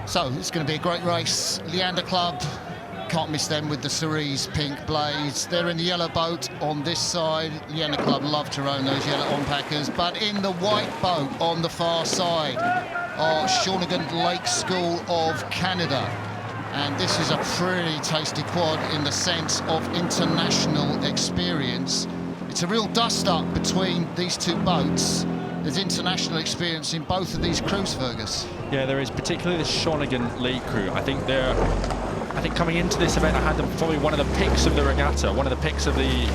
So it's going to be a great race. Leander Club, can't miss them with the cerise pink blades. They're in the yellow boat on this side. Leander Club love to own those yellow on-packers. But in the white boat on the far side are Shawnigan Lake School of Canada. And this is a pretty tasty quad in the sense of international experience. It's a real dust-up between these two boats. There's international experience in both of these crews, Fergus. Yeah, there is, particularly the Shawnigan Lake crew. I think coming into this event, I had them probably one of the picks of the regatta, one of the picks of the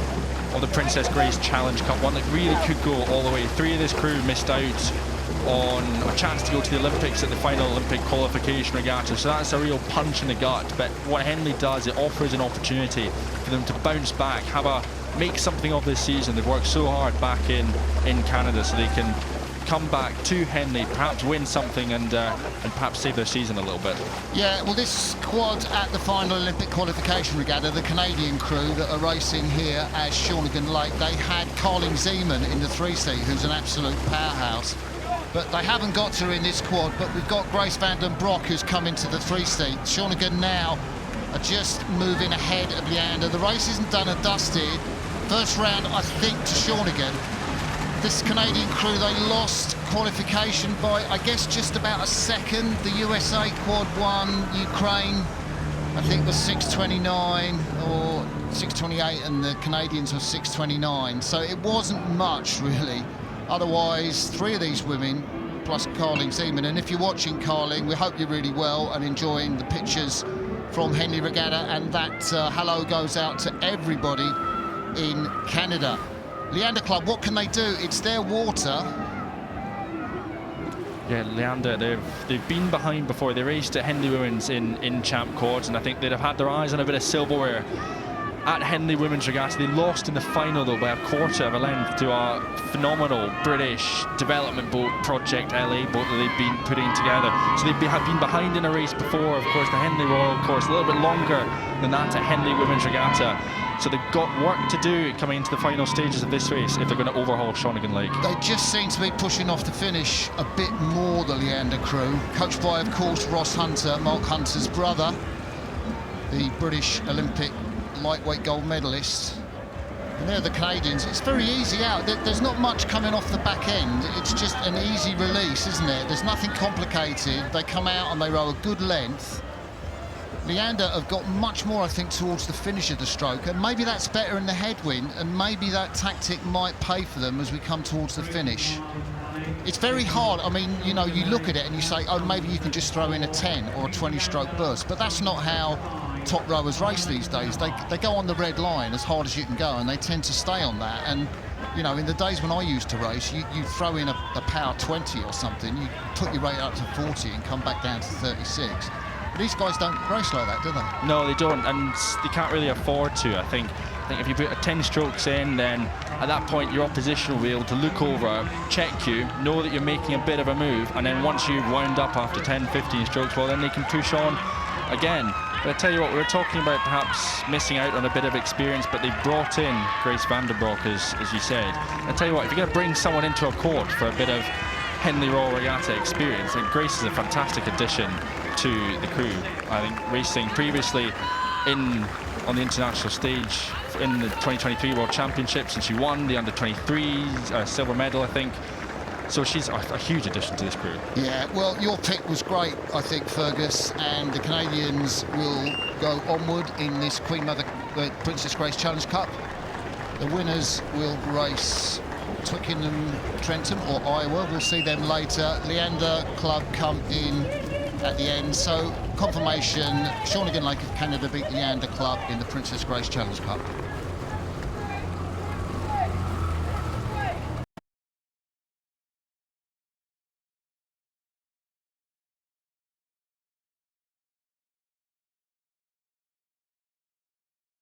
Princess Grace Challenge Cup, one that really could go all the way. 3 of this crew missed out on a chance to go to the Olympics at the final Olympic qualification regatta, so that's a real punch in the gut. But what Henley does, it offers an opportunity for them to bounce back, make something of this season. They've worked so hard back in Canada, so they can come back to Henley, perhaps win something and perhaps save their season a little bit. Yeah, well, this quad at the final Olympic qualification regatta, the Canadian crew that are racing here at Shawnigan Lake, they had Carling Zeeman in the 3-seat, who's an absolute powerhouse. But they haven't got to her in this quad, but we've got Grace van den Broek, who's come into the 3-seat. Shawnigan now are just moving ahead of Leander. The race isn't done and dusted. First round, I think, to Shawnigan. This Canadian crew, they lost qualification by, I guess, just about a second. The USA quad won, Ukraine, I think, was 6:29 or 6:28, and the Canadians were 6:29. So it wasn't much, really. Otherwise, 3 of these women, plus Carling Zeeman. And if you're watching Carling, we hope you're really well and enjoying the pictures from Henley Regatta. And that hello goes out to everybody in Canada. Leander Club, what can they do? It's their water. Yeah, Leander, they've been behind before. They raced at Henley Women's in champ quads, and I think they'd have had their eyes on a bit of silverware at Henley Women's Regatta. They lost in the final, though, by a quarter of a length to a phenomenal British development boat, Project LA boat, that they've been putting together. So have been behind in a race before. Of course, the Henley Royal course, a little bit longer than that at Henley Women's Regatta. So they've got work to do coming into the final stages of this race if they're going to overhaul Shawnigan Lake. They just seem to be pushing off the finish a bit more, the Leander crew. Coached by, of course, Ross Hunter, Mark Hunter's brother, the British Olympic lightweight gold medalist. And they're the Canadians. It's very easy out. There's not much coming off the back end. It's just an easy release, isn't it? There's nothing complicated. They come out and they row a good length. Leander have got much more, I think, towards the finish of the stroke, and maybe that's better in the headwind, and maybe that tactic might pay for them as we come towards the finish. It's very hard. I mean, you know, you look at it and you say, oh, maybe you can just throw in a 10 or a 20-stroke burst, but that's not how top rowers race these days. They go on the red line as hard as you can go, and they tend to stay on that. And, you know, in the days when I used to race, you throw in a power 20 or something, you put your rate up to 40 and come back down to 36. These guys don't race like that, do they? No, they don't, and they can't really afford to. I think if you put a 10 strokes in, then at that point your opposition will be able to look over, check you, know that you're making a bit of a move, and then once you've wound up after 10, 15 strokes, well, then they can push on again. But I tell you what, we were talking about perhaps missing out on a bit of experience, but they brought in Grace van den Broek, as you said. I tell you what, if you're going to bring someone into a quad for a bit of Henley Royal Regatta experience, and Grace is a fantastic addition to the crew. I think racing previously on the international stage in the 2023 World Championships, and she won the under-23 silver medal, I think. So she's a huge addition to this crew. Yeah, well, your pick was great, I think, Fergus, and the Canadians will go onward in this Queen Mother Princess Grace Challenge Cup. The winners will race Twickenham, Trentham or Iowa. We'll see them later. Leander Club come in at the end. So confirmation, Shawnigan Lake of Canada beat Leander Club in the Princess Grace Challenge Cup.